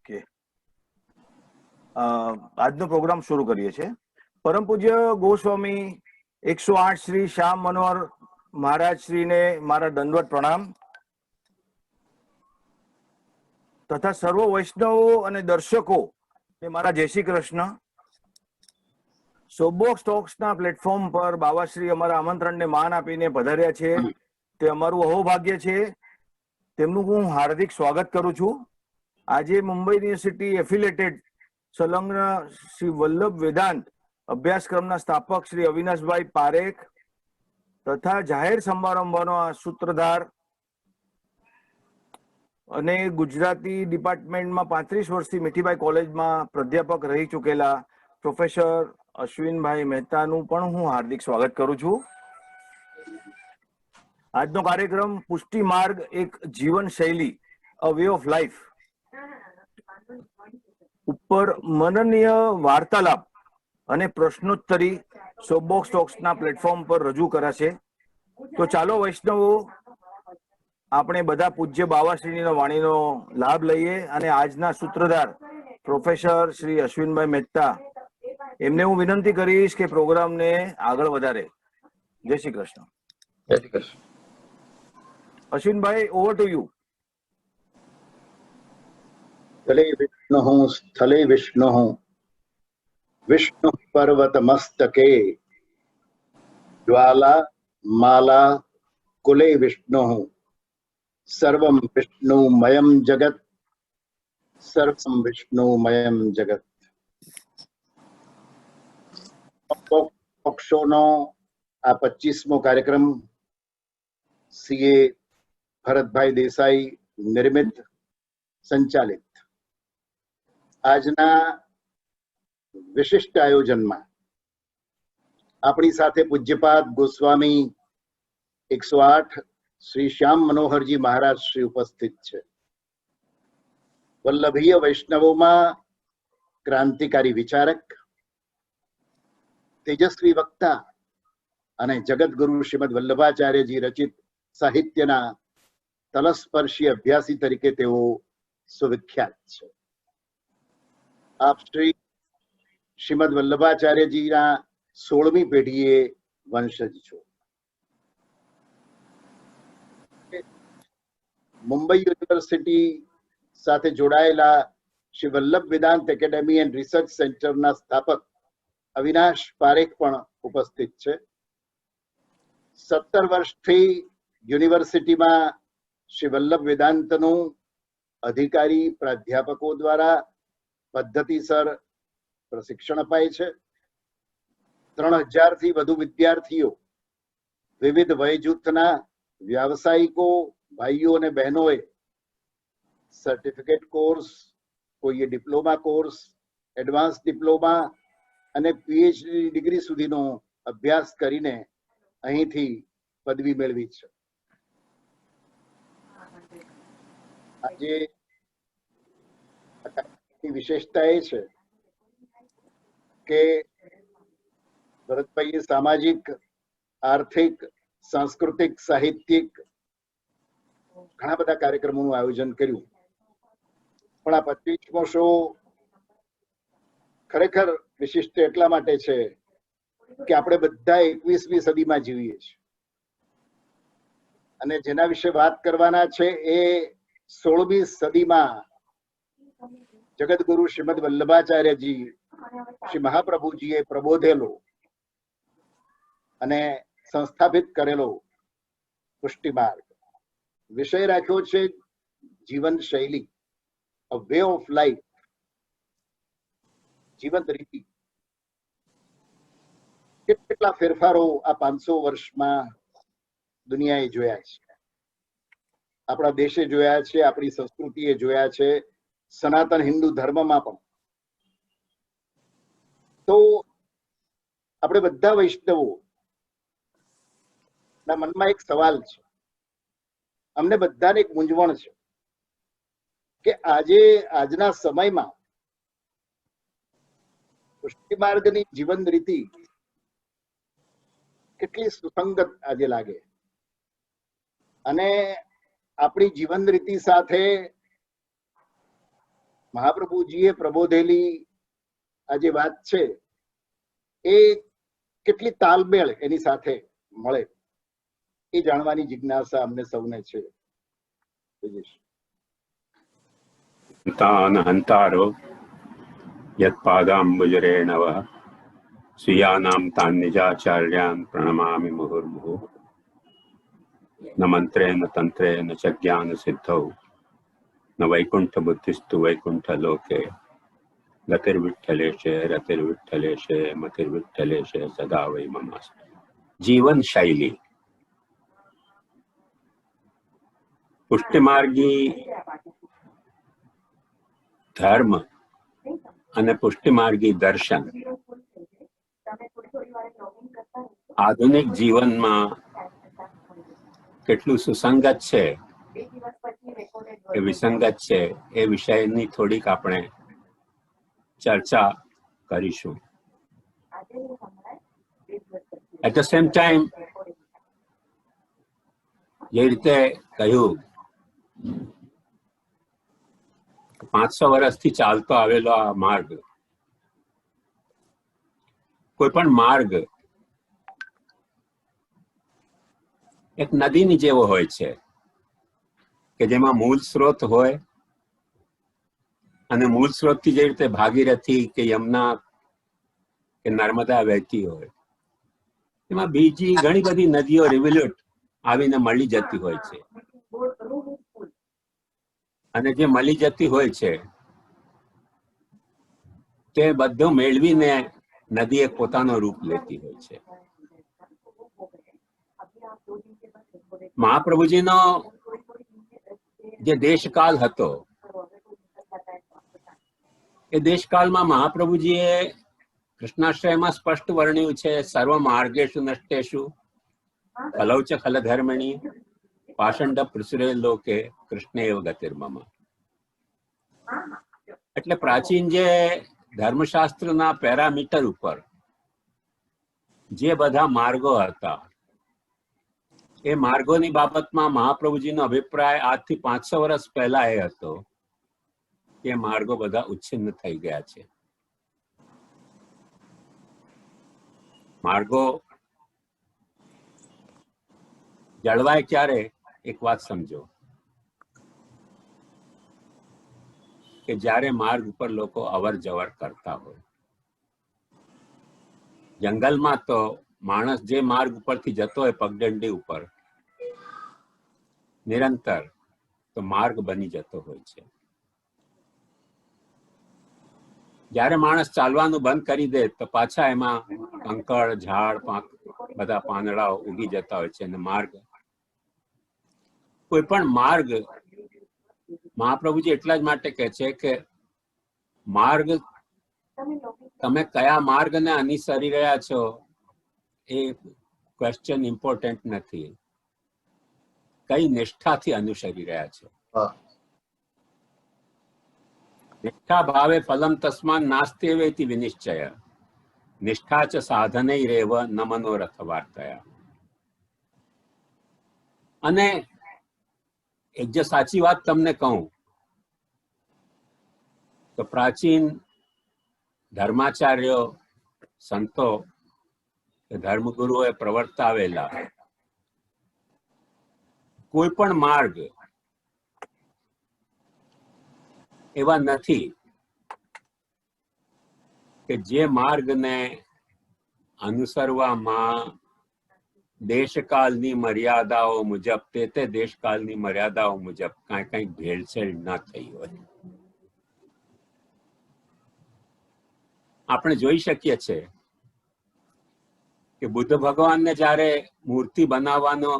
Okay, આજનો programme શરૂ કરીએ છીએ. પરમ પૂજ્ય ગોસ્વામી 108 શ્રી શ્યામ મનોહર મહારાજ શ્રીને મારા દંડવત પ્રણામ તથા સર્વ વૈષ્ણવો અને દર્શકો ને મારા જય શ્રી કૃષ્ણ. સોપબોક્સ ટોક્સના પ્લેટફોર્મ પર બાવાશ્રી અમારા આમંત્રણને માન આપીને પધાર્યા છે, તે અમારું અહોભાગ્ય છે. તેમનું હું હાર્દિક સ્વાગત કરું છું. આજે મુંબઈ યુનિવર્સિટી એફિલેટેડ સંલગ્ન શ્રી વલ્લભ વેદાંત અભ્યાસક્રમના સ્થાપક શ્રી અવિનાશભાઈ પારેખ તથા જાહેર સમારંભોનો સૂત્રધાર અને ગુજરાતી ડિપાર્ટમેન્ટમાં 35 વર્ષથી મીઠીબાઈ કોલેજમાં પ્રાધ્યાપક રહી ચૂકેલા પ્રોફેસર અશ્વિનભાઈ મહેતાનું પણ હું હાર્દિક સ્વાગત કરું છું. આજનો કાર્યક્રમ પુષ્ટિ માર્ગ એક જીવન શૈલી, અ વે ઓફ લાઈફ ઉપર મનનીય વાર્તાલાપ અને પ્રશ્નોત્તરી સોપબોક્સ ટોક્સના પ્લેટફોર્મ પર રજૂ કરાશે. તો ચાલો વૈષ્ણવો, આપણે બધા પૂજ્ય બાવાશ્રીની વાણીનો લાભ લઈએ અને આજના સૂત્રધાર પ્રોફેસર શ્રી અશ્વિનભાઈ મહેતા એમને હું વિનંતી કરીશ કે પ્રોગ્રામને આગળ વધારે. જય શ્રી કૃષ્ણ. જય શ્રી કૃષ્ણ. અશ્વિનભાઈ, ઓવર ટુ યુ. જલે વિષ્ણુ સ્થલે વિષ્ણુ વિષ્ણુ પર્વત મસ્તકે જ્વાલા માલા કુલે વિષ્ણુ સર્વમ વિષ્ણુમયમ જગત સર્વમ વિષ્ણુમયમ જગત. પક્ષોનો આ 25મો કાર્યક્રમ સીએ ભરતભાઈ દેસાઈ નિર્મિત સંચાલિત આજના વિશિષ્ટ આયોજનમાં આપણી સાથે પૂજ્યપાદ ગોસ્વામી 108 શ્રી શ્યામ મનોહરજી મહારાજ શ્રી ઉપસ્થિત છે. વલ્લભીય વૈષ્ણવોમાં ક્રાંતિકારી વિચારક, તેજસ્વી વક્તા અને જગતગુરુ શ્રીમદ વલ્લભાચાર્યજી રચિત સાહિત્યના તલસ્પર્શી અભ્યાસી તરીકે તેઓ સુવિખ્યાત છે. આપ શ્રી શ્રીમદ વલ્લભાચાર્યજીના 16મી પેઢીએ વંશજ છો. મુંબઈ યુનિવર્સિટી સાથે જોડાયેલા Shri Vallabh Vedant academy and research સેન્ટરના સ્થાપક અવિનાશ પારેખ પણ ઉપસ્થિત છે. 17 વર્ષથી યુનિવર્સિટીમાં શ્રી વલ્લભ વેદાંતનું અધિકારી પ્રાધ્યાપકો દ્વારા પદ્ધતિસર પ્રશિક્ષણ અપાય છે. 3000 થી વધુ વિદ્યાર્થીઓ, વિવિધ વય જૂથના વ્યાવસાયિકો, ભાઈઓ અને બહેનોએ સર્ટિફિકેટ કોર્સ, કોઈએ ડિપ્લોમા કોર્સ, એડવાન્સ ડિપ્લોમા અને પીએચડી ડિગ્રી સુધીનો અભ્યાસ કરીને અહીંથી પદવી મેળવી છે. આજે વિશેષતા એ છે કે ભરતભાઈએ સામાજિક, આર્થિક, સાંસ્કૃતિક, સાહિત્યિક ઘણા બધા કાર્યક્રમોનું આયોજન કર્યું. પણ આ 25મો શો ખરેખર વિશિષ્ટ એટલા માટે છે કે આપણે બધા 21મી સદીમાં જીવીએ છીએ અને જેના વિશે વાત કરવાના છે એ 16મી સદીમાં જગતગુરુ શ્રીમદ વલ્લભાચાર્યજી શ્રી મહાપ્રભુજીએ પ્રબોધેલો અને સંસ્થાપિત કરેલો પુષ્ટિ માર્ગ. વિષય રાખ્યો છે જીવન શૈલી, અ વે ઓફ લાઈફ, જીવન રીતિ. કેટલા ફેરફારો આ 500 વર્ષમાં દુનિયાએ જોયા છે, આપણા દેશે જોયા છે, આપણી સંસ્કૃતિએ જોયા છે, સનાતન હિન્દુ ધર્મમાં પણ. તો આપણે બધા વૈષ્ણવો ના મનમાં એક સવાલ છે, અમને બધાને એક મૂંઝવણ છે કે આજના સમયમાં પુષ્ટિ માર્ગની જીવન રીતિ કેટલી સુસંગત આજે લાગે અને આપણી જીવન રીતિ સાથે મહાપ્રભુજીએ પ્રબોધેલી આ જે વાત છે એ કેટલી તાલમેળ એની સાથે મળે એ જાણવાની જિજ્ઞાસા અમને સૌને છે. તાન હંતારો યત્પાદાંબુજરેણવ સ્વીયાનામ તાન નિજાચાર્યાન પ્રણમામિ મુહુર્મુહુઃ. ન મંત્રે ન તંત્રે ન ચ જ્ઞાન સિદ્ધૌ ન વૈકુંઠ બુદ્ધિસ્તુ વૈકુંઠ લોકે ગતિર્વિઠ્ઠલેશે રતિર્વિઠ્ઠલેશે મતિર્વિઠ્ઠલેશે સદા વૈ મમાસ્તુ. જીવન શૈલી પુષ્ટિમાર્ગી ધર્મ અને પુષ્ટિમાર્ગી દર્શન આધુનિક જીવનમાં કેટલું સુસંગત છે કે વિસંગત છે એ વિષયની થોડીક આપણે ચર્ચા કરીશું. એટ ધ સેમ ટાઈમ જે રીતે કહ્યું 500 વર્ષથી ચાલતો આવેલો આ માર્ગ, કોઈ પણ માર્ગ એક નદીની જેવો હોય છે કે જેમાં મૂળ સ્ત્રોત હોય અને મૂળ સ્ત્રોતથી જે રીતે ભાગીરથી કે યમુના કે નર્મદા વહેતી હોય, એમાં બીજી ઘણી બધી નદીઓ રિવલ્યુટ આવીને મળી જતી હોય છે. અને જે મળી જતી હોય છે તે બધું મેળવીને નદી એક પોતાનો રૂપ લેતી હોય છે. મહાપ્રભુજીનો જે દેશકાલ હતો એ દેશકાળમાં મહાપ્રભુજીએ કૃષ્ણાશ્રયમાં સ્પષ્ટ વર્ણ્યું છે, સર્વ માર્ગેષુ નષ્ટેષુ ફલૌચ ખલધર્મિણી પાષંડ પ્રસુરે લોકે કૃષ્ણેવ ગતિર્મમ. એટલે પ્રાચીન જે ધર્મશાસ્ત્રના પેરામીટર ઉપર જે બધા માર્ગો હતા એ માર્ગોની બાબતમાં મહાપ્રભુજીનો અભિપ્રાય આજથી 500 વર્ષ પહેલા એ હતો કે માર્ગો બધા ઉચ્છિન્ન થઈ ગયા છે. માર્ગો જળવાય ક્યારે? એક વાત સમજો કે જ્યારે માર્ગ ઉપર લોકો અવર જવર કરતા હોય. જંગલમાં તો માણસ જે માર્ગ ઉપરથી જતો હોય પગદંડી ઉપર નિરંતર, તો માર્ગ બની જતો હોય છે. જ્યારે માણસ ચાલવાનું બંધ કરી દે તો પાછા એમાં કંકળ, ઝાડ, બધા પાંદડાઓ ઉગી જતા હોય છે. અને માર્ગ, કોઈ પણ માર્ગ, મહાપ્રભુજી એટલા જ માટે કહે છે કે માર્ગ, તમે કયા માર્ગને અનુસરી રહ્યા છો એ ક્વેશ્ચન ઇમ્પોર્ટન્ટ નથી, કઈ નિષ્ઠાથી અનુસરી રહ્યા છો. નિષ્ઠા ભાવે ફલમ તસ્માન નાસ્તેવેતિ વિનિશ્ચય નિષ્ઠા ચ સાધનૈ રેવ ન મનોરથ વાર્તયા. અને એક જે સાચી વાત તમને કહું તો પ્રાચીન ધર્માચાર્યો, સંતો, ધર્મગુરુઓએ પ્રવર્તાવેલા કોઈ પણ માર્ગ એવા નથી કે જે માર્ગને અનુસરવામાં દેશકાલની મર્યાદાઓ મુજબ, તે દેશકાલની મર્યાદાઓ મુજબ કઈ ભેળસેળ ન થઈ હોય. આપણે જોઈ શકીએ છીએ કે બુદ્ધ ભગવાનને જ્યારે મૂર્તિ બનાવવાનો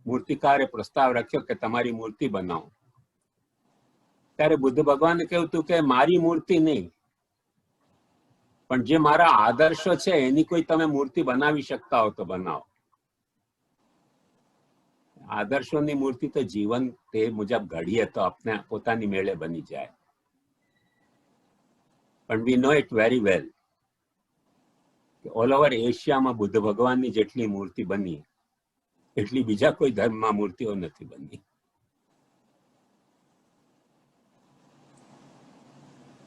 મૂર્તિકારે પ્રસ્તાવ રાખ્યો કે તમારી મૂર્તિ બનાવો, ત્યારે બુદ્ધ ભગવાને કહ્યું હતું કે મારી મૂર્તિ નહીં, પણ જે મારા આદર્શો છે એની કોઈ તમે મૂર્તિ બનાવી શકતા હો તો બનાવો. આદર્શોની મૂર્તિ તો જીવન તે મુજબ ઘડીએ તો આપણે પોતાની મેળે બની જાય. પણ વી નો ઇટ વેરી વેલ કે ઓલ ઓવર એશિયામાં બુદ્ધ ભગવાનની જેટલી મૂર્તિ બની એટલી બીજા કોઈ ધર્મમાં મૂર્તિઓ નથી બની.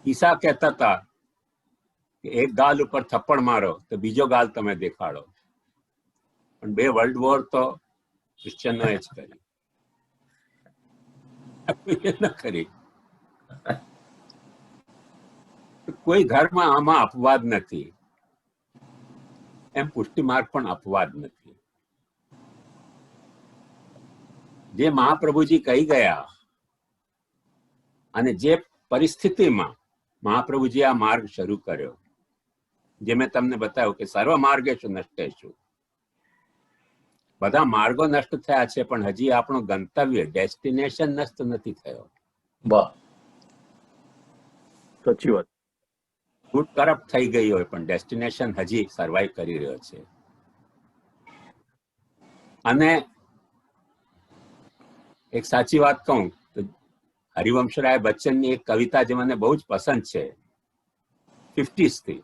ઈસા કહેતા હતા કે એક ગાલ ઉપર થપ્પડ મારો તો બીજો ગાલ તમે દેખાડો, પણ 2 વર્લ્ડ વોર તો ક્રિશ્ચનોએ જ કરી, ન કરી. કોઈ ધર્મ આમાં અપવાદ નથી, એમ પુષ્ટિ માર્ગ પણ અપવાદ નથી. જે મહાપ્રભુજી કહી ગયા અને જે પરિસ્થિતિમાં મહાપ્રભુજી આ માર્ગ શરૂ કર્યો, જે મેં તમને બતાવ્યું કે સર્વ માર્ગેષુ નષ્ટેષુ, બધા માર્ગો નષ્ટ થયા છે, પણ હજી આપણો ગંતવ્ય ડેસ્ટિનેશન નષ્ટ નથી થયો. વાહ, સાચી વાત. ફૂટ કરપ્ટ થઈ ગઈ હોય પણ ડેસ્ટિનેશન હજી સર્વાઈવ કરી રહ્યો છે. અને એક સાચી વાત કહું તો હરિવંશરાય બચ્ચનની એક કવિતા જે મને બહુ જ પસંદ છે 50s થી,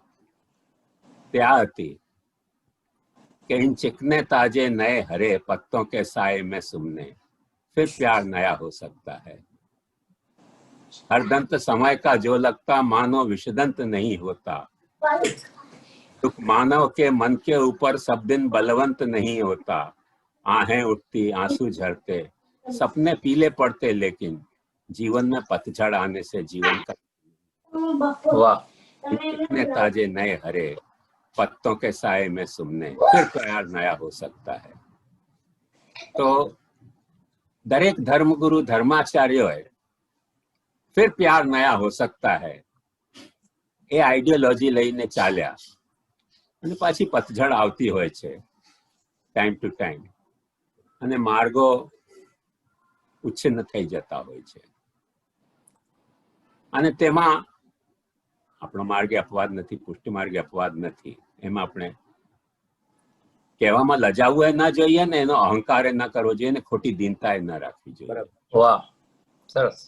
તે આ હતી કે इन चिकने ताजे नए हरे पत्तों के साए में सुमने फिर प्यार नया हो सकता है. हर दंत समय का जो लगता मानो विषदंत नहीं होता, दुख मानव के मन के ऊपर सब दिन बलवंत नहीं होता. आहें उठती आंसू झरते सपने पीले पड़ते, लेकिन जीवन में पतझड़ आने से जीवन का चिकने ताजे नए हरे पत्तों के साए में सुमने फिर प्यार नया हो सकता है. तो दरेक धर्मगुरु धर्माचार्योએ फिर प्यार नया हो सकता है એ આઈડિયોલોજી લઈને ચાલ્યા, અને પાછી પતઝડ આવતી હોય છે ટાઈમ ટુ ટાઈમ, અને માર્ગો ઉચ્છિન્ન થઈ જતા હોય છે. અને તેમાં આપણો માર્ગે અપવાદ નથી, પુષ્ટિ માર્ગે અપવાદ નથી. એમાં આપણે કહેવામાં લજાવવું એ ના જોઈએ ને એનો અહંકાર એ ના કરવો જોઈએ ને ખોટી દીનતા એ ના રાખવી જોઈએ. વાહ, સરસ.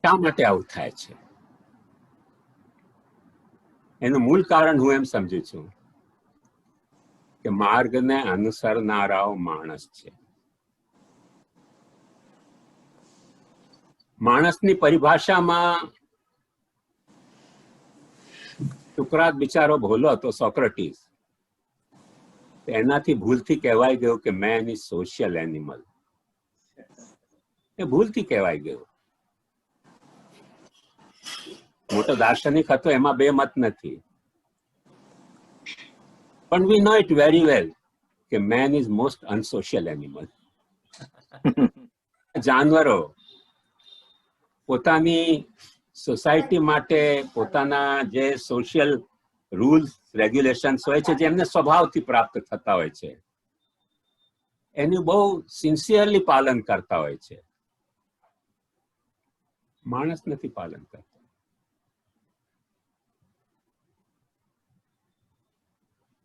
શા માટે આવું થાય છે એનું મૂળ કારણ હું એમ સમજુ છું કે માર્ગને અનુસરનારાઓ માણસ છે. માણસની પરિભાષામાં સુકરાત બિચારો ભોલો હતો, સોક્રેટીસ, એનાથી ભૂલથી કહેવાય ગયું કે મેન ઇઝ સોશિયલ એનિમલ. એ ભૂલથી કહેવાય ગયું. મોટો દાર્શનિક હતો, એમાં બે મત નથી, પણ વી નો ઇટ વેરી વેલ કે મેન ઇઝ મોસ્ટ અનસોશિયલ એનિમલ. જાનવરો પોતાની સોસાયટી માટે પોતાના જે સોશિયલ રૂલ્સ રેગ્યુલેશન્સ હોય છે, જે એમને સ્વભાવથી પ્રાપ્ત થતા હોય છે, એનું બહુ સિન્સિયરલી પાલન કરતા હોય છે. માણસ નથી પાલન કરતો.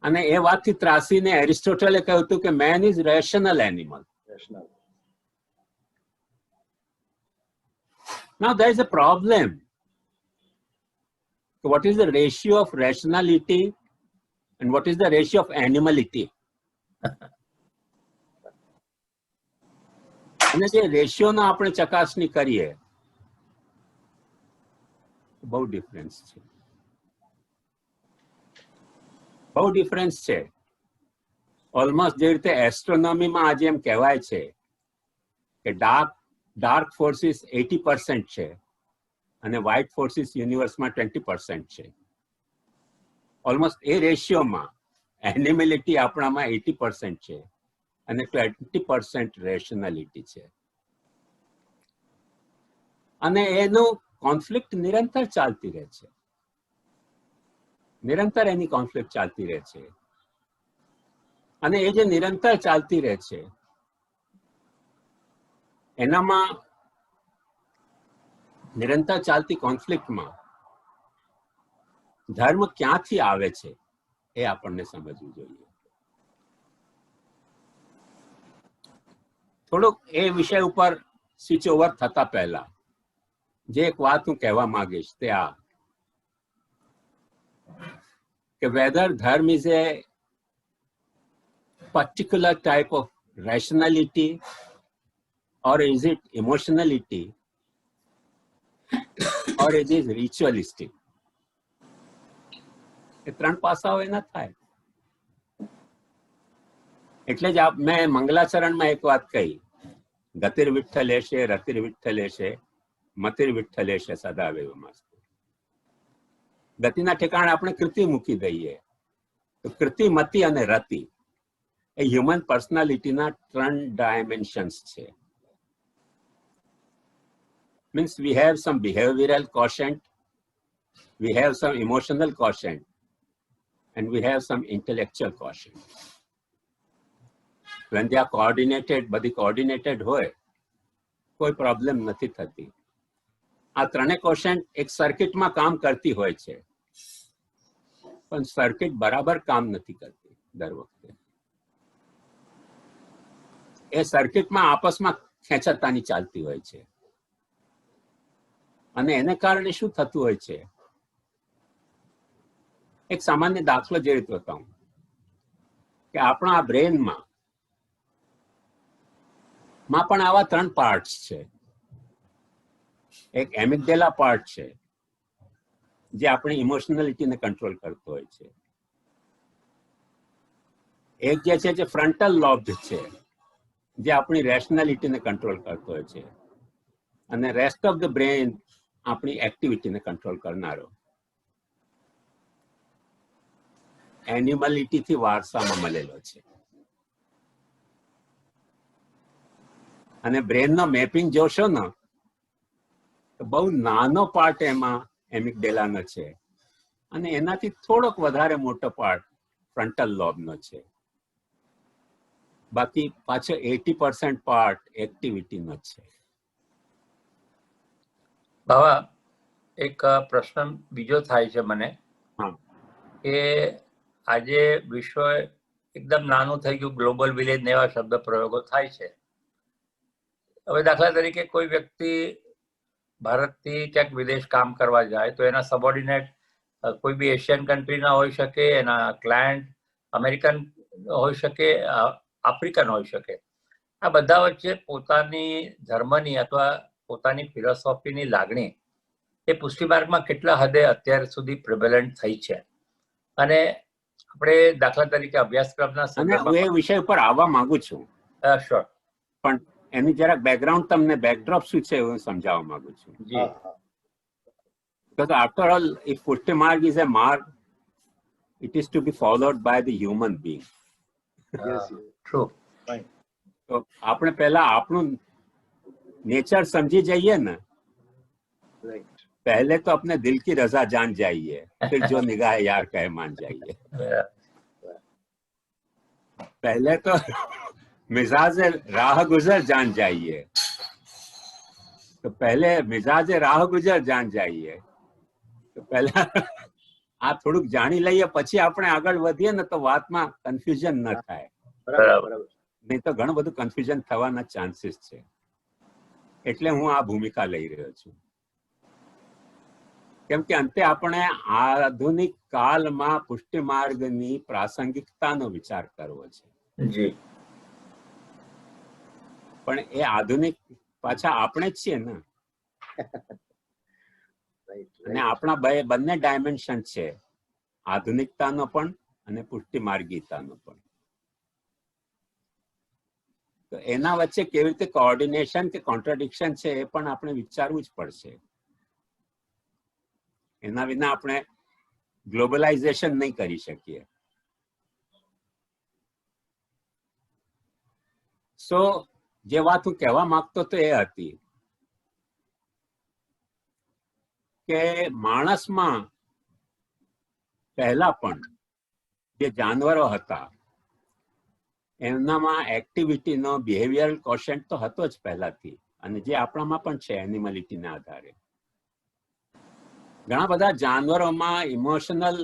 અને એ વાતથી ત્રાસીને એરિસ્ટોટલે કહ્યું હતું કે main is rational animal. Now there is a problem. What is the ratio of rationality and what is the ratio of animality? અને જે રેશિયોનો આપણે ચકાસણી કરીએ બહુ ડિફરન્સ છે, બહુ ડિફરન્સ છે. ઓલમોસ્ટ જે રીતે એસ્ટ્રોનોમીમાં આજે એમ કહેવાય છે કે ડાર્ક ફોર્સિસ 80% છે અને વ્હાઇટ ફોર્સિસ યુનિવર્સમાં 20% છે. ઓલમોસ્ટ એ રેશિયોમાં એનિમલિટી આપણામાં 80% છે અને 20% રેશનાલિટી છે. અને એનું કોન્ફ્લિક્ટ નિરંતર ચાલતી રહે છે, નિરંતર એની કોન્ફ્લિક્ટ ચાલતી રહે છે. અને એ જે નિરંતર ચાલતી રહે છે એનામાં નિરંતર ચાલતી કોન્ફ્લિક્ટમાં ધર્મ ક્યાંથી આવે છે એ આપણને સમજવું જોઈએ. થોડુંક એ વિષય ઉપર સ્વિચ ઓવર થતા પહેલા જે એક વાત હું કહેવા માંગીશ તે આ કે વેધર ધર્મ is A particular type of rationality or is it emotionality, or it is ritualistic. એ ત્રણ પાસાઓ એના થાય. એટલે જ મેં મંગલાચરણમાં એક વાત કહી, ગતિર વિઠ્ઠલેશે રતિર વિઠ્ઠલેશે મતિર વિઠ્ઠલેશે સદાવેવ મસ્તુ. ગતિના ઠેકાણે આપણે કૃતિ મૂકી દઈએ તો કૃતિ, મતિ અને રતિ એ હ્યુમન પર્સનાલિટીના 3 ડાયમેન્શન્સ છે. Means we have some behavioral quotient, we have some emotional quotient, and we have some intellectual quotient. When they are coordinated, બધી coordinated હોય, કોઈ પ્રોબ્લેમ નથી થતી. આ ત્રણે quotient એક સર્કિટમાં કામ કરતી હોય છે, પણ સર્કિટ બરાબર કામ નથી કરતી દર વખતે. એ સર્કિટમાં આપસમાં ખેંચાતાની ચાલતી હોય છે. અને એને કારણે શું થતું હોય છે, એક સામાન્ય દાખલો જે રીતે બતાવું કે આપણા બ્રેનમાં પણ આવા 3 પાર્ટ્સ છે. એક એમિગડેલા પાર્ટ છે જે આપણી ઇમોશનાલિટીને કંટ્રોલ કરતો હોય છે. એક જે છે જે ફ્રન્ટલ લોબ છે જે આપણી રેશનાલિટીને કંટ્રોલ કરતો હોય છે. અને રેસ્ટ ઓફ ધ બ્રેન આપણી એક્ટિવિટીને કંટ્રોલ કરનારો. એનિમલિટીથી વારસામાં મળેલો છે. અને બ્રેનનો મેપિંગ જોશો ને તો બહુ નાનો પાર્ટ એમાં એમિગડેલાનો છે અને એનાથી થોડોક વધારે મોટો પાર્ટ ફ્રન્ટલ લોબનો છે. બાકી પાછો 80% પાર્ટ એક્ટિવિટીનો છે. બાવા, એક પ્રશ્ન બીજો થાય છે મને કે આજે વિશ્વ એકદમ નાનું થઈ ગયું, ગ્લોબલ વિલેજ ને એવા શબ્દ પ્રયોગો થાય છે. હવે દાખલા તરીકે કોઈ વ્યક્તિ ભારતથી ક્યાંક વિદેશ કામ કરવા જાય તો એના સબોર્ડિનેટ કોઈ બી એશિયન કન્ટ્રીના હોઈ શકે, એના ક્લાયન્ટ અમેરિકન હોઈ શકે, આફ્રિકન હોઈ શકે. આ બધા વચ્ચે પોતાની ધર્મની અથવા પોતાની ફિલોસોફીની લાગણી એ પુષ્ટિમાર્ગમાં કેટલા હદે અત્યાર સુધી પ્રિવેલન્ટ થઈ છે? અને આપણે દાખલા તરીકે અભ્યાસક્રમના સંદર્ભમાં એ વિષય પર આવવા માંગુ છું. શ્યોર. પણ એની જરાક બેકગ્રાઉન્ડ, તમને બેકડ્રોપ શું છે હું સમજાવવા માંગુ છું. જી. Because after all, if Pushti Marg is a marg, it is to be followed by the human being. Yes, true. તો આપણે પહેલા આપણું નેચર સમજી જઈએ ને, पहले तो अपने दिल की रजा जान जाइए, फिर जो निगाह यार कहे मान जाइए. पहले तो मिजाज राह गुजर जान जाइए, तो पहले मिजाज राह गुजर जान जाइए. તો પહેલા આ થોડુંક જાણી લઈએ પછી આપણે આગળ વધીએ ને તો વાતમાં કન્ફ્યુઝન ન થાય. નહીં તો ઘણું બધું કન્ફ્યુઝન થવાના ચાન્સીસ છે. એટલે હું આ ભૂમિકા લઈ રહ્યો છું. કેમ કે અંતે આપણે આધુનિક કાળમાં પુષ્ટિ માર્ગની પ્રાસંગિકતાનો વિચાર કરવો છે. પણ એ આધુનિક પાછા આપણે જ છીએ ને. અને આપણા બંને ડાયમેન્શન છે, આધુનિકતાનો પણ અને પુષ્ટિ માર્ગીતાનો પણ. તો એના વચ્ચે કેવી રીતે કોઓર્ડિનેશન કે કોન્ટ્રાડિક્શન છે એ પણ આપણે વિચારવું જ પડશે. એના વિના આપણે ગ્લોબલાઇઝેશન નહીં કરી શકીએ. સો જે વાત હું કહેવા માંગતો તો એ હતી કે માણસમાં પહેલા પણ જે જાનવરો હતા એમનામાં એક્ટિવિટીનો બિહેવિયરલ કોશન્ટ તો હતો જ પહેલાથી, અને જે આપણામાં પણ છે એનિમલિટીના આધારે. ઘણા બધા જાનવરોમાં ઇમોશનલ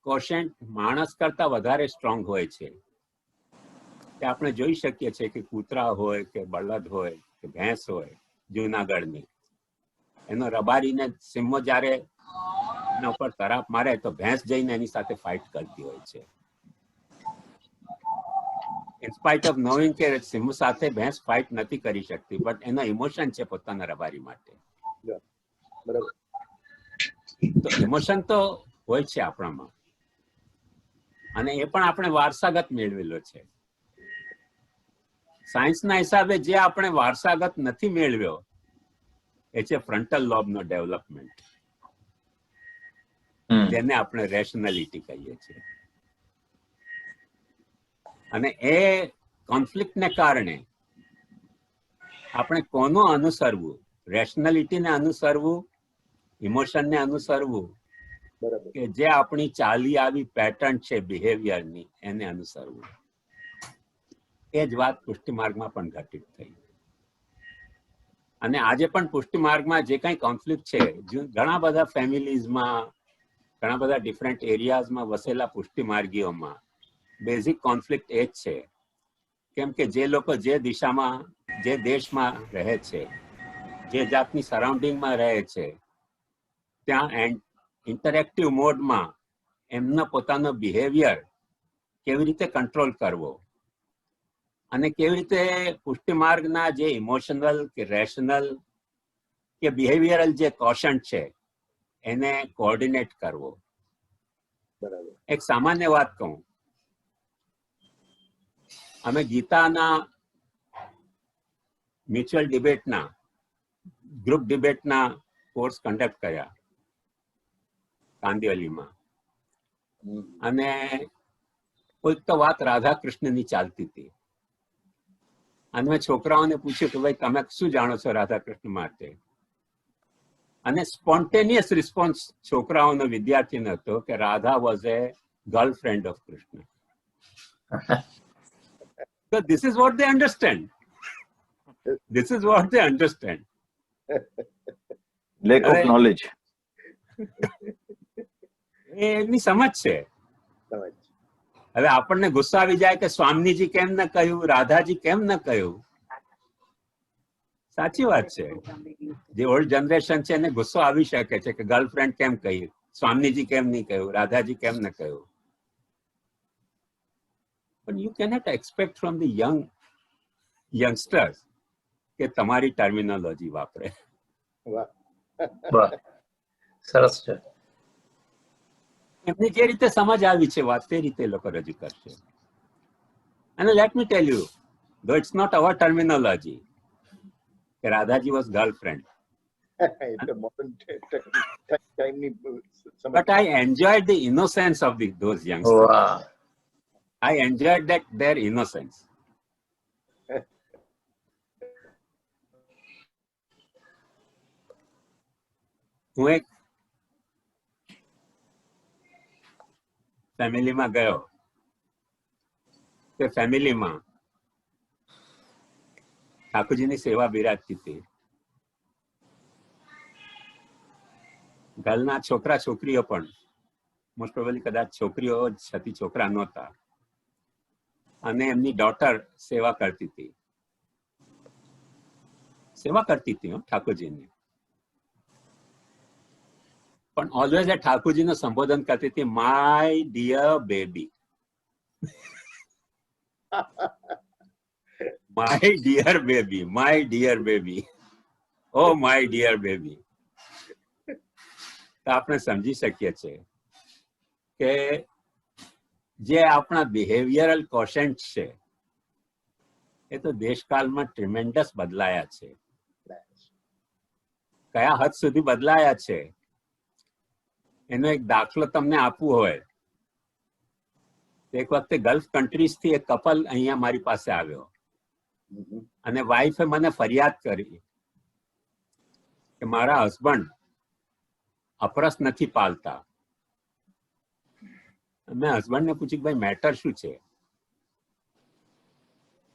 કોશન્ટ માણસ કરતા વધારે સ્ટ્રોંગ હોય છે. કે આપણે જોઈ શકીએ છીએ કે કૂતરા હોય કે બળદ હોય કે ભેંસ હોય જૂનાગઢની, એનો રબારીને સિંહો જ્યારે એના ઉપર તરાપ મારે તો ભેંસ જઈને એની સાથે ફાઇટ કરતી હોય છે. ઇન સ્પાઇટ ઓફ નોઈંગ કે સિંહ સાથે ભેંસ ફાઇટ નથી કરી શકતી, બટ એનો ઇમોશન છે પોતાના રબારી માટે. તો ઇમોશન તો હોય છે આપણામાં, અને એ પણ આપણે વારસાગત મેળવેલો છે. સાયન્સના હિસાબે જે આપણે વારસાગત નથી મેળવ્યો એ છે ફ્રન્ટલ લોબનો ડેવલપમેન્ટ, જેને આપણે રેશનાલિટી કહીએ છીએ. અને એ કોન્ફ્લિક્ટને કારણે આપણે કોનું અનુસરવું, રેશનાલિટીને અનુસરવું, ઇમોશનને અનુસરવું, બરાબર. કે જે આપણી ચાલી આવી પેટર્ન છે બિહેવિયરની એને અનુસરવું. એ જ વાત પુષ્ટિ માર્ગમાં પણ ઘટિત થઈ. અને આજે પણ પુષ્ટિ માર્ગમાં જે કંઈ કોન્ફ્લિક્ટ છે, ઘણા બધા ફેમિલીઝમાં, ઘણા બધા ડિફરન્ટ એરિયાઝમાં વસેલા પુષ્ટિ માર્ગીઓમાં બેઝિક કોન્ફ્લિક્ટ એ જ છે. કેમ કે જે લોકો જે દિશામાં, જે દેશમાં રહે છે, જે જાતની સરાઉન્ડિંગમાં રહે છે, ત્યાં ઇન્ટરેક્ટિવ મોડમાં એમનો પોતાનો બિહેવિયર કેવી રીતે કંટ્રોલ કરવો, અને કેવી રીતે પુષ્ટિ માર્ગના જે ઇમોશનલ કે રેશનલ કે બિહેવિયરલ જે કોશન્ટ છે એને કોઓર્ડિનેટ કરવો. બરાબર. એક સામાન્ય વાત કહું, અમે ગીતાના મ્યુચ્યુઅલ ડિબેટના, ગ્રુપ ડિબેટના કોર્સ કન્ડક્ટ કર્યા કાંદિવલીમાં. અને કોઈક તો વાત રાધા કૃષ્ણની ચાલતી હતી, અને મેં છોકરાઓને પૂછ્યું કે ભાઈ તમે શું જાણો છો રાધા કૃષ્ણ માટે? અને સ્પોન્ટેનિયસ રિસ્પોન્સ છોકરાઓનો, વિદ્યાર્થીનો હતો કે Radha was A girlfriend of Krishna. So this is what they understand. This is what they understand. Lack of knowledge. એમની સમજ છે. હવે આપણને ગુસ્સો આવી જાય કે સ્વામીજી કેમ ન કહ્યું, રાધાજી કેમ ન કહ્યું. સાચી વાત છે, જે ઓલ્ડ જનરેશન છે એને ગુસ્સો આવી શકે છે કે ગર્લફ્રેન્ડ કેમ કહ્યું, સ્વામીજી કેમ નહીં કહ્યું, રાધાજી કેમ ન કહ્યું. But you cannot expect from the youngsters કે તમારી ટર્મિનોલોજી વાપરે. સરસ છે. એમની જે રીતે સમજ આવી છે વાત તે રીતે લોકો રજૂ કરશે. અને લેટ મી ટેલ યુ, ધો ઇટ્સ નોટ અવર ટર્મિનોલોજી કે Radhaji was girlfriend, but I enjoyed the innocence of those youngsters. વાહ. I enjoyed their innocence. હું એક ફેમિલીમાં ગયો, તે ફેમિલીમાં ઠાકોરજીની સેવા બિરાજતી હતી. ઘરના છોકરા છોકરીઓ પણ, મોસ્ટ પ્રોબેબલી કદાચ છોકરીઓ જ હતી, છોકરા નહોતા. અને એમની ડોટર સેવા કરતી હતી ઠાકોરજીની. પણ ઓલવેઝ એ ઠાકોરજીનું સંબોધન કરતી હતી, my dear baby, my dear baby, my dear baby, oh my dear baby. તો આપણે સમજી શકીએ છીએ કે જે આપણા બિહેવિયરલ કોશન્ટ છે એ તો દેશકાળમાં ટ્રીમેન્ડસ બદલાયા છે. કયા હદ સુધી બદલાયા છે એનો એક દાખલો તમને આપવું હોય, એક વખતે ગલ્ફ કન્ટ્રીઝ થી એક કપલ અહીંયા મારી પાસે આવ્યો, અને વાઈફે મને ફરિયાદ કરી કે મારા હસબન્ડ અપરસ નથી પાલતા. મેં હસબન્ડને પૂછ્યું ભાઈ મેટર શું છે?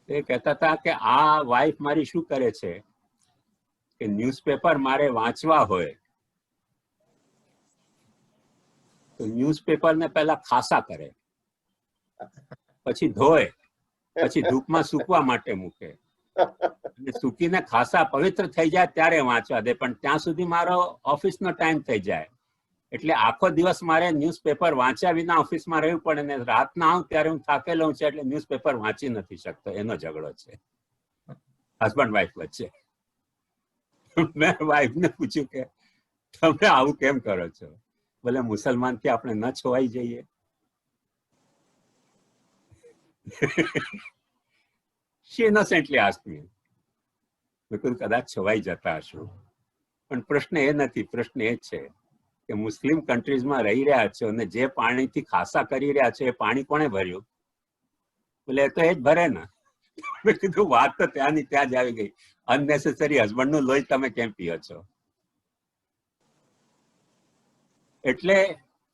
એ કહેતા હતા કે આ વાઈફ મારી શું કરે છે કે ન્યૂઝપેપર મારે વાંચવા હોય તો ન્યૂઝપેપરને પહેલા ખાસા કરે, પછી ધોય, પછી ધૂપમાં સૂકવા માટે મૂકે, અને સૂકીને ખાસા પવિત્ર થઈ જાય ત્યારે વાંચવા દે. પણ ત્યાં સુધી મારો ઓફિસનો ટાઈમ થઈ જાય, એટલે આખો દિવસ મારે ન્યૂઝપેપર વાંચ્યા વિના ઓફિસમાં રહેવું પડે, ને રાતના આવું ત્યારે હું થાકેલો છું એટલે ન્યૂઝપેપર વાંચી નથી શકતો. એનો ઝઘડો છે હસબન્ડ વાઈફ વચ્ચે. મેં વાઈફને પૂછ્યું કે તમે આવું કેમ કરો છો? બોલે મુસલમાન થી આપણે ન છોવાઈ જઈએ. She innocently asked me. મેં કદાચ છવાઈ જતા હશું, પણ પ્રશ્ન એ નથી. પ્રશ્ન એ છે કે મુસ્લિમ કન્ટ્રીઝમાં રહી રહ્યા છો અને જે પાણીથી ખાસા કરી રહ્યા છે એ પાણી કોણે ભર્યું? બોલે એ તો એ જ ભરે ને. મેં કીધું વાત તો ત્યાંની ત્યાં જ આવી ગઈ. અનનેસેસરી હસબન્ડ નું લોહી તમે કેમ પીઓ છો? એટલે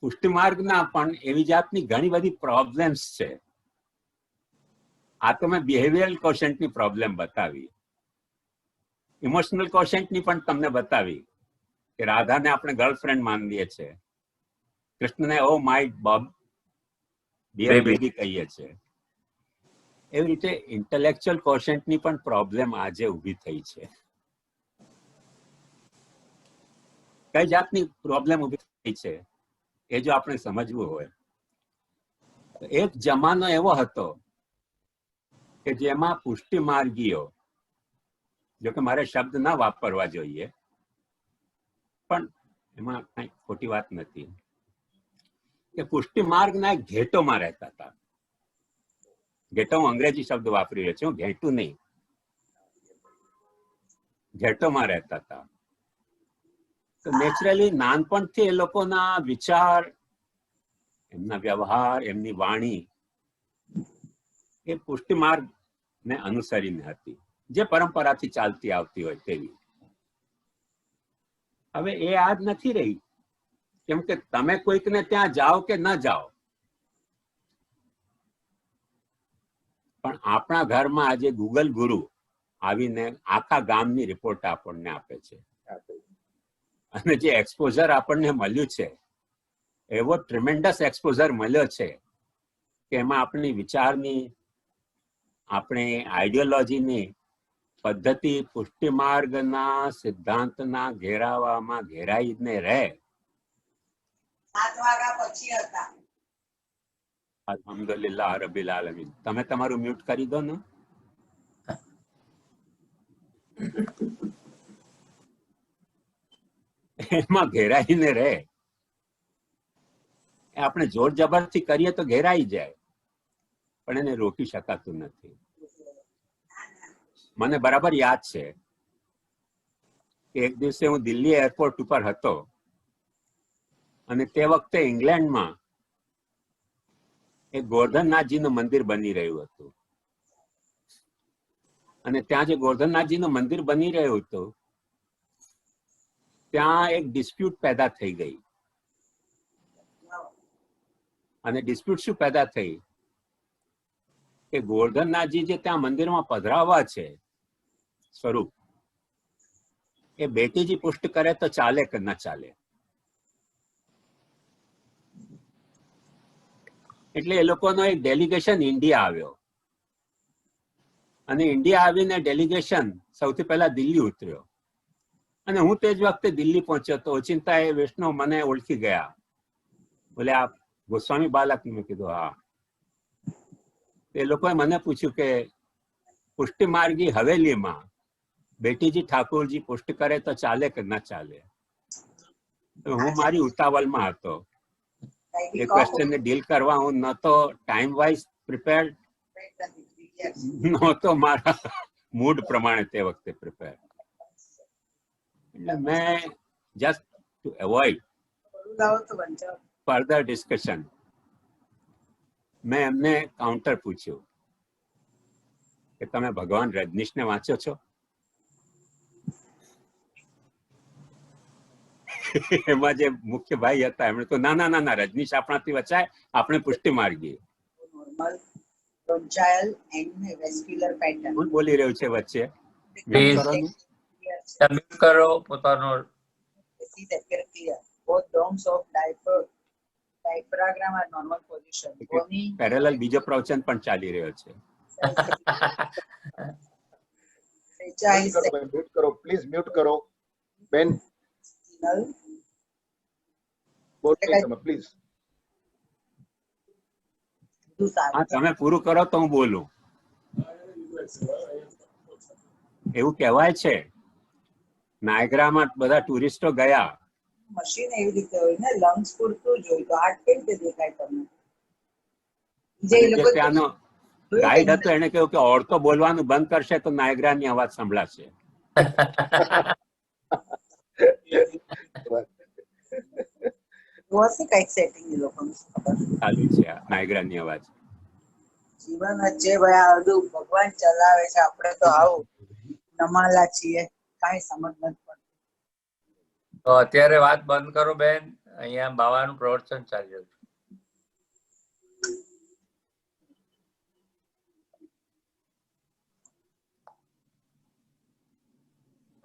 પુષ્ટિમાર્ગના પણ એવી જાતની ઘણી બધી પ્રોબ્લેમ્સ છે. આ તો મેં બિહેવિયરલ કોશન્ટની પ્રોબ્લેમ બતાવી. ઇમોશનલ કોશન્ટની પણ તમને બતાવી કે રાધાને આપણે ગર્લફ્રેન્ડ માનીએ છીએ, કૃષ્ણને oh my bob dear baby કહીએ છીએ. એવી રીતે ઇન્ટેલેક્ચ્યુઅલ કોશન્ટની પણ પ્રોબ્લેમ આજે ઊભી થઈ છે. કઈ જાતની પ્રોબ્લેમ ઊભી થઈ છે એ જો આપણે સમજવું હોય, એક જમાનો એવો હતો કે જેમાં પુષ્ટિ માર્ગીઓ, જો કે મારે શબ્દ ના વાપરવા જોઈએ પણ એમાં કઈ ખોટી વાત નથી, કે પુષ્ટિ માર્ગના ઘેટોમાં રહેતા હતા. ઘેટો હું અંગ્રેજી શબ્દ વાપરી રહ્યો છું, ઘેટું નહીં. ઘેટોમાં રહેતા હતા. તો નેચરલી નાનપણથી એ લોકોના વિચાર, એમના વ્યવહાર, એમની વાણી એ પુષ્ટિ માર્ગ ને અનુસરીને હતી, જે પરંપરાથી ચાલતી આવતી હોય તેવી. હવે એ આજ નથી રહી, કેમ કે તમે કોઈકને ત્યાં જાઓ કે ન જાઓ, પણ આપણા ઘરમાં આજે ગૂગલ ગુરુ આવીને આખા ગામની રિપોર્ટ આપણને આપે છે. અને જે એક્સપોઝર આપણને મળ્યું છે એવો ટ્રીમેન્ડસ એક્સપોઝર મળ્યો છે કે એમાં આપણી વિચારની, આપણી આઈડિયોલોજીની પદ્ધતિ પુષ્ટિ માર્ગના સિદ્ધાંતના ઘેરાવામાં ઘેરાઈને રહે. 7 વાગ્યા પછી હતા. અલ્હમ્દુલિલ્લાહ રબિલ આલમીન. તમે તમારું મ્યુટ કરી દો ને. એમાં ઘેરાઈને રહે. આપણે જોર જબરથી કરીએ તો ઘેરાઈ જાય, પણ એને રોકી શકાતું નથી. મને બરાબર યાદ છે કે એક દિવસે હું દિલ્હી એરપોર્ટ ઉપર હતો અને તે વખતે ઇંગ્લેન્ડમાં એક ગોર્ધનનાથજીનું મંદિર બની રહ્યું હતું. અને ત્યાં જે ગોર્ધનનાથજીનું મંદિર બની રહ્યું હતું ત્યાં એક ડિસ્પ્યુટ પેદા થઈ ગઈ. અને ડિસ્પ્યુટ શું પેદા થઈ કે ગોર્ધનનાથજી જે ત્યાં મંદિરમાં પધરાવવા છે સ્વરૂપ, એ બેટીજી પુષ્ટ કરે તો ચાલે કે ન ચાલે. એટલે એ લોકોનો એક ડેલિગેશન ઇન્ડિયા આવ્યો અને ઇન્ડિયા આવીને ડેલિગેશન સૌથી પહેલા દિલ્હી ઉતર્યો. અને હું તે જ વખતે દિલ્હી પહોંચ્યો તો ઓચિંતા એ વૈષ્ણવ મને ઓળખી ગયા. બોલે આ ગોસ્વામી બાલક? મેં કીધું હા. એ લોકોએ મને પૂછ્યું કે પુષ્ટિ માર્ગી હવેલીમાં બેટીજી ઠાકોરજી પુષ્ટ કરે તો ચાલે કે ન ચાલે? તો હું મારી ઉતાવળમાં હતો. એ ક્વેશ્ચનને ડીલ કરવા હું નહોતો ટાઈમ વાઇઝ પ્રિપેર્ડ, નહોતો મારા મૂડ પ્રમાણે તે વખતે પ્રિપેર. એટલે મેં just two avoid further discussion મેં એમને કાઉન્ટર પૂછ્યું કે તમે ભગવાન રજનીશને વાંચો છો? એમાં જે મુખ્ય ભાઈ હતા એમણે તો ના ના ના ના, રજનીશ આપણાથી વચાય, આપણે પુષ્ટિ માર્ગી. કોણ બોલી રહ્યું છે વચ્ચે? મ્યુટ કરો પોતાનો. પેરેલલ બીજો પ્રવચન પણ ચાલી રહ્યો છે. મ્યુટ કરો પ્લીઝ, મ્યુટ કરો બેન. પ્લીઝ. હા, તમે પૂરું કરો તો હું બોલું. એવું કહેવાય છે નાયગ્રામાં બધા ટુરિસ્ટો ગયા મશીન એવી રીતે હોય ને, લંગ્સ પૂરતું જ હોય, તો હાર્ટ કેવી રીતે દેખાય તમને? જે એ અને જે લોકો ત્યાંનો ગાઈડ હતો એને કહ્યું કે ઓરતો બોલવાનું બંધ કરશે તો નાયગ્રાની અવાજ સંભળાશે. હશે કઈક સેટિંગ એ લોકોનું, શું ખબર. ચાલુ છે આ નાયગ્રાની અવાજ. જીવન જ છે ભાઈ, આ બધું ભગવાન ચલાવે છે, આપણે તો આવું નમાલા છીએ, કાંઈ સમજ નથી પડતી. તો અત્યારે વાત બંધ કરો બેન, અહીંયા બાવાનું પ્રવચન ચાલી રહ્યું છે.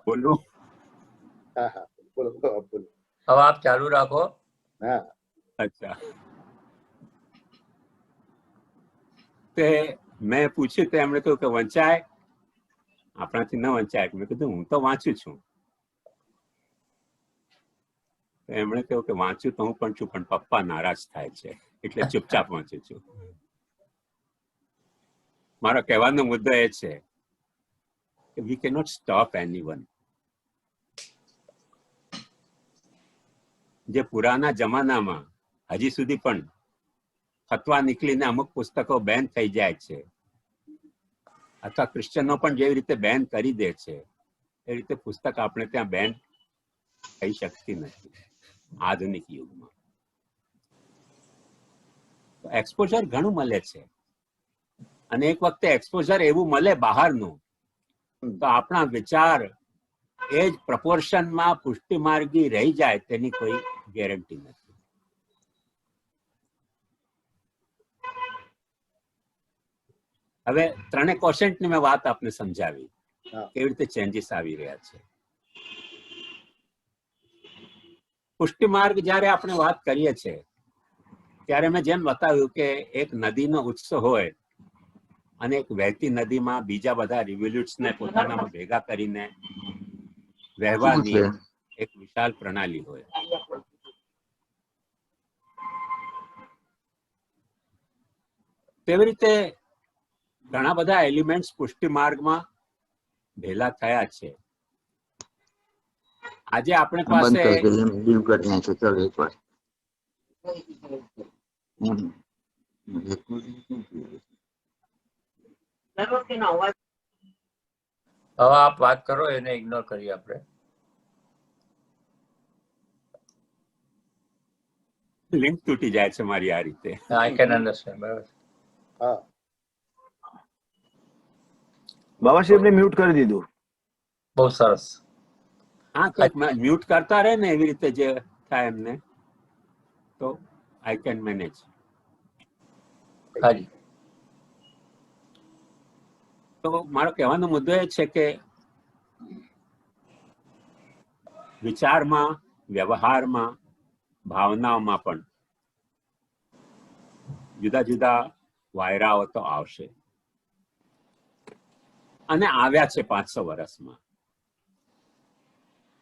બોલું? હા હા, બોલો બોલો બોલો. હવે આપ ચાલુ રાખો. હા, અચ્છા. તે મેં પૂછ્યું તો એમણે કહ્યું કે વંચાય, આપણાથી ન વંચાય. મેં કીધું હું તો વાંચું છું. એમણે કહ્યું કે વાંચું તો હું પણ છું, પણ પપ્પા નારાજ થાય છે એટલે ચૂપચાપ વાંચું છું. મારો કહેવાનો મુદ્દો એ છે કે વી કેનોટ સ્ટોપ એનીવન. જે પુરાના જમાનામાં હજી સુધી પણ ફતવા નીકળીને અમુક પુસ્તકો બેન થઈ જાય છે, અથવા ક્રિશ્ચનો પણ જેવી રીતે બેન કરી દે છે, એ રીતે પુસ્તક આપણે ત્યાં બેન થઈ શકતી નથી આધુનિક યુગમાં. એક્સપોઝર ઘણું મળે છે, અને એક વખતે એક્સપોઝર એવું મળે બહારનું તો આપણા વિચાર એ જ પ્રપોર્શનમાં પુષ્ટિમાર્ગી રહી જાય તેની કોઈ ગેરંટી નથી. હવે 3% ની મેં વાત આપને સમજાવી કેવી રીતે ચેન્જીસ આવી રહ્યા છે. પુષ્ટિમાર્ગ જયારે આપણે વાત કરીએ છીએ ત્યારે મેં જેમ બતાવ્યું કે એક નદીનો ઉત્સ હોય અને એક વહેતી નદીમાં બીજા બધા રિવોલ્યુટ્સને પોતાનામાં ભેગા કરીને વહેવાની એક વિશાળ પ્રણાલી હોય. તેવી રીતે ઘણા બધા એલિમેન્ટ્સ પુષ્ટિ માર્ગમાં ભેલા થયા છે. આજે આપણે પાસે હવે આપ વાત કરો, એને ઇગ્નોર કરીએ આપણે. લિંક તૂટી જાય છે મારી આ રીતે. I can understand. બરાબર. હા, બાબાશ્રી એમને મ્યુટ કરી દીધું. બહુ સરસ. હા, કંઈક મ્યુટ કરતા રહે ને એવી રીતે જે થાય એમને, તો આઈ કેન મેનેજ. હાજી. તો મારો કહેવાનો મુદ્દો એ છે કે વિચારમાં, વ્યવહારમાં, ભાવનાઓમાં પણ જુદા જુદા વાયરાઓ તો આવશે, અને આવ્યા છે 500 વર્ષમાં.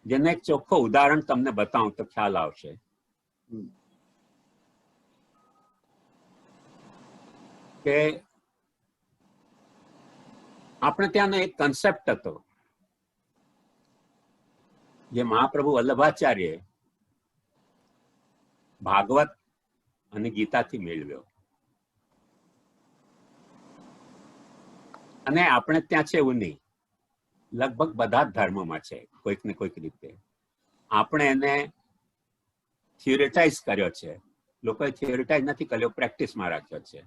જેને એક ચોખ્ખો ઉદાહરણ તમને બતાવું તો ખ્યાલ આવશે. કે આપણે ત્યાંનો એક કન્સેપ્ટ હતો જે મહાપ્રભુ વલ્લભાચાર્ય ભાગવત અને ગીતાથી મેળવ્યો, અને આપણે ત્યાં છે એવું નહીં, લગભગ બધા જ ધર્મોમાં છે કોઈક ને કોઈક રીતે. આપણે એને થિયોરિટાઇઝ કર્યો છે, લોકોએ થિયોરિટાઇઝ નથી કર્યો, પ્રેક્ટિસમાં રાખ્યો છે,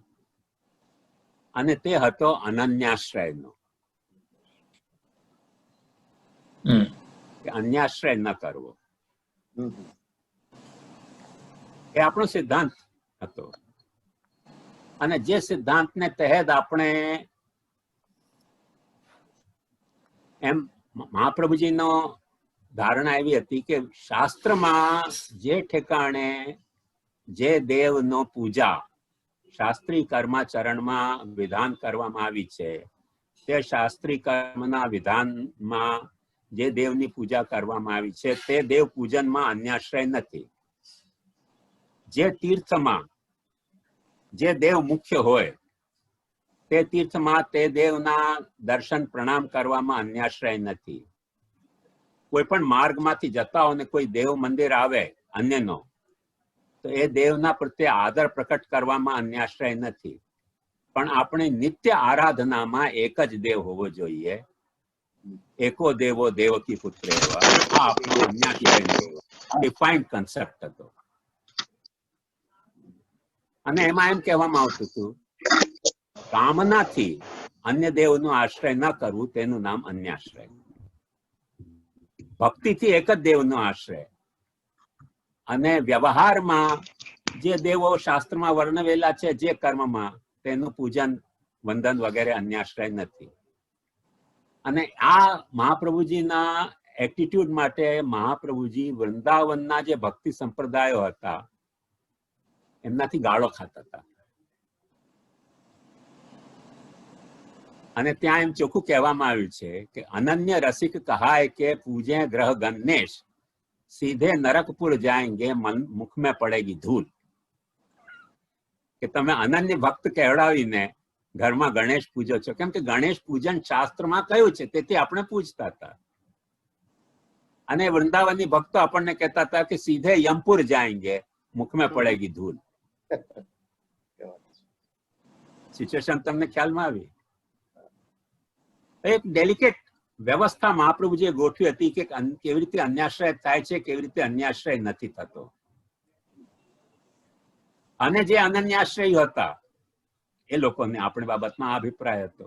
અને તે હતો અનન્યાશ્રયનો. અન્યાશ્રય ન કરવો એ આપણો સિદ્ધાંત હતો. અને જે સિદ્ધાંતને તહેત આપણે એમ મહાપ્રભુજીનો ધારણા એવી હતી કે શાસ્ત્રમાં જે ઠેકાણે જે દેવનો પૂજા શાસ્ત્રી કર્માચરણમાં વિધાન કરવામાં આવી છે, તે શાસ્ત્રી કર્મના વિધાનમાં જે દેવની પૂજા કરવામાં આવી છે તે દેવ પૂજનમાં અન્યાશ્રય નથી. જે તીર્થમાં જે દેવ મુખ્ય હોય તે તીર્થમાં તે દેવના દર્શન પ્રણામ કરવામાં અન્યાશ્રય નથી. કોઈ પણ માર્ગમાંથી જતા હો ને કોઈ દેવ મંદિર આવે અન્યનો, તો એ દેવના પ્રત્યે આદર પ્રકટ કરવામાં અન્યાશ્રય નથી, પણ આપણે નિત્ય આરાધનામાં એક જ દેવ હોવો જોઈએ. એકો દેવો દેવકી પુત્ર એવા આ આપણો અન્યાશ્રય ડિફાઇન્ડ કન્સેપ્ટ હતો. અને એમાં એમ કહેવામાં આવતું હતું, કામનાથી અન્ય દેવનો આશ્રય ન કરવું તેનું નામ અન્યાશ્રય. ભક્તિથી એક જ દેવનો આશ્રય. અને વ્યવહારમાં જે દેવો શાસ્ત્રમાં વર્ણવેલા છે જે કર્મમાં, તેનું પૂજન વંદન વગેરે અન્યાશ્રય નથી. અને આ મહાપ્રભુજીના એટીટ્યુડ માટે મહાપ્રભુજી વૃંદાવનના જે ભક્તિ સંપ્રદાયો હતા એમનાથી ગાળો ખાતા હતા. અને ત્યાં એમ ચોખ્ખું કહેવામાં આવ્યું છે કે અનન્ય રસિક કહાય કે પૂજે ગ્રહ ગણેશ, સીધે નરકપુર જાएंगे મુખ में પડેગી ધૂલ. કે તમે અનન્ય ભક્ત કહેવડાવીને ઘરમાં ગણેશ પૂજો છો, કેમ કે ગણેશ પૂજન શાસ્ત્રમાં કયું છે તેથી આપણે પૂજતા હતા. અને વૃંદાવનની ભક્તો આપણને કહેતા હતા કે સીધે યમપુર જાएंगे મુખ में પડેગી ધૂલ. સિચ્યુએશન તમને ખ્યાલમાં આવી? એક ડેલિકેટ વ્યવસ્થા મહાપ્રભુજીએ ગોઠવી હતી કે કેવી રીતે અન્યાશ્રય થાય છે, કેવી રીતે અન્યાશ્રય નથી થતો. અને જે અનન્યાશ્રય હતા એ લોકોને આપણી બાબતમાં અભિપ્રાય હતો.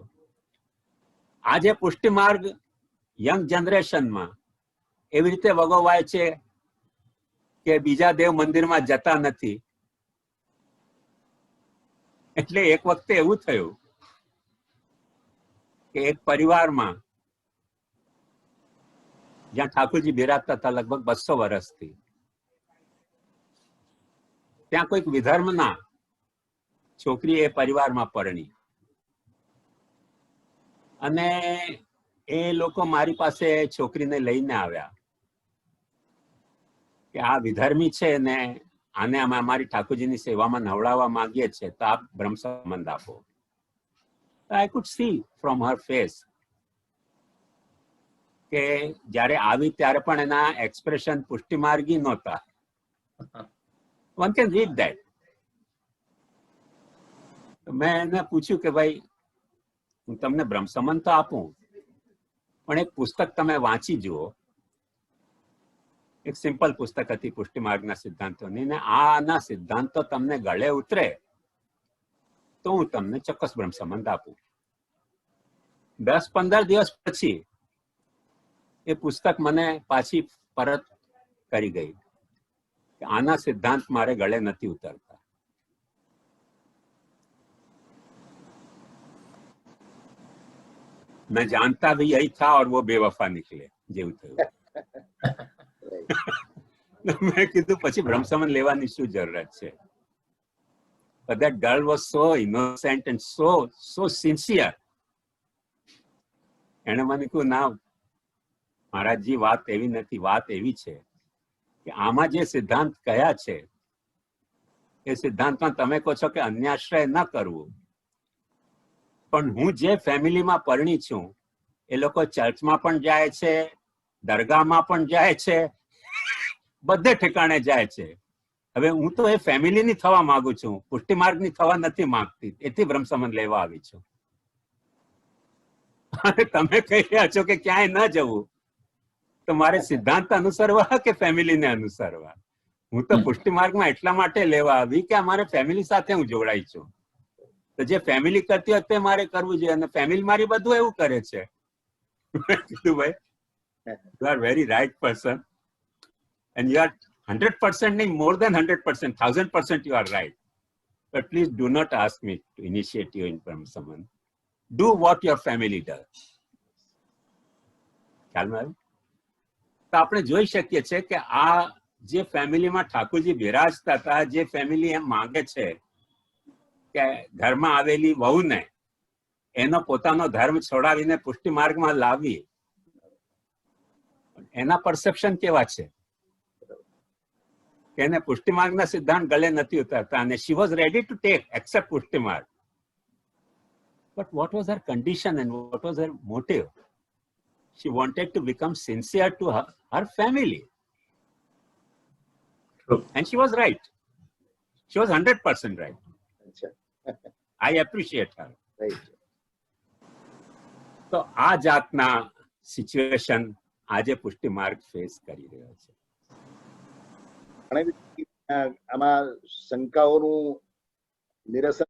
આજે પુષ્ટિ માર્ગ યંગ જનરેશનમાં એવી રીતે વગોવાય છે કે બીજા દેવ મંદિરમાં જતા નથી. એટલે એક વખતે એવું થયું કે એક પરિવારમાં જ્યાં ઠાકોરજી બિરાજતા હતા લગભગ 200 વર્ષથી, ત્યાં કોઈક વિધર્મના છોકરી એ પરિવારમાં પરણી. અને એ લોકો મારી પાસે છોકરીને લઈને આવ્યા કે આ વિધર્મી છે ને આને અમે અમારી ઠાકોરજીની સેવામાં નવડાવવા માંગીએ છીએ, તો આપ બ્રહ્મ સંબંધ આપો. I could see from her face કે જ્યારે આવી ત્યારે પણ એના એક્સપ્રેશન પુષ્ટિ માર્ગી નહોતા. One can read that. મેં એને પૂછ્યું કે ભાઈ હું તમને બ્રહ્મ સંબંધ તો આપું, પણ એક પુસ્તક તમે વાંચી જુઓ. એક સિમ્પલ પુસ્તક હતી પુષ્ટિ માર્ગના સિદ્ધાંતોની, ને આના સિદ્ધાંતો તમને ગળે ઉતરે તો હું તમને ચોક્કસ બ્રહ્મ સંબંધ આપું. 10-15 દિવસ પછી એ પુસ્તક મને પાછી પરત કરી ગઈ કે આના સિદ્ધાંત મારે ગળે નથી ઉતરતા. मैं जानता भी यही था और वो बेवफा निकले જેવું થયું. મેં કીધું પછી બ્રહ્મ સંબંધ લેવાની શું જરૂરત છે? But that girl was so innocent and so sincere. એને મને કહ્યું ના મહારાજજી વાત એવી નથી, વાત એવી છે કે આમાં જે સિદ્ધાંત કયા છે એ સિદ્ધાંતમાં તમે કહો છો કે અન્યાશ્રય ન કરવું, પણ હું જે ફેમિલીમાં પરણી છું એ લોકો ચર્ચમાં પણ જાય છે, દરગાહમાં પણ જાય છે, બધે ઠેકાણે જાય છે. હવે હું તો એ ફેમિલીની થવા માંગુ છું, પુષ્ટિ માર્ગની થવા નથી માંગતી, એથી બ્રહ્મ સંબંધ લેવા આવી છું. અને તમે કહી રહ્યા છો કે ક્યાંય ન જવું, તો મારે સિદ્ધાંત અનુસરવા કે ફેમિલીને અનુસરવા? હું તો પુષ્ટિ માર્ગમાં એટલા માટે લેવા આવી કે અમારે ફેમિલી સાથે હું જોડાઈ છું. તો જે ફેમિલી કરતી હોય તે મારે કરવું જોઈએ, અને ફેમિલી મારી બધું એવું કરે છે. કીધું ભાઈ you are very right person and you are 100% નહીં, more than 100%, 1000% you are right. But please do not ask me to initiate you in Brahma Samand. Do what your family does. ખ્યાલમાં આવ્યું? તો આપણે જોઈ શકીએ છીએ કે આ જે ફેમિલીમાં ઠાકોરજી બિરાજતા હતા, જે ફેમિલી એમ માંગે છે કે ઘરમાં આવેલી વહુને એનો પોતાનો ધર્મ છોડાવીને પુષ્ટિ માર્ગમાં લાવવી, એના પરસેપ્શન કેવા છે? એને પુષ્ટિ માર્ગના સિદ્ધાંત ગળે નથી ઉતરતા, અને she was ready to accept પુષ્ટિ માર્ગ. But what was her condition and what was her motive? she wanted to become sincere to her family. True. And she was right. She was 100% right. અચ્છા, I appreciate her. right. તો આ જાતના situation આજે પુષ્ટિ માર્ગ face કરી રહ્યો છે. ઘણી બધી આમાં શંકાઓનું નિરસન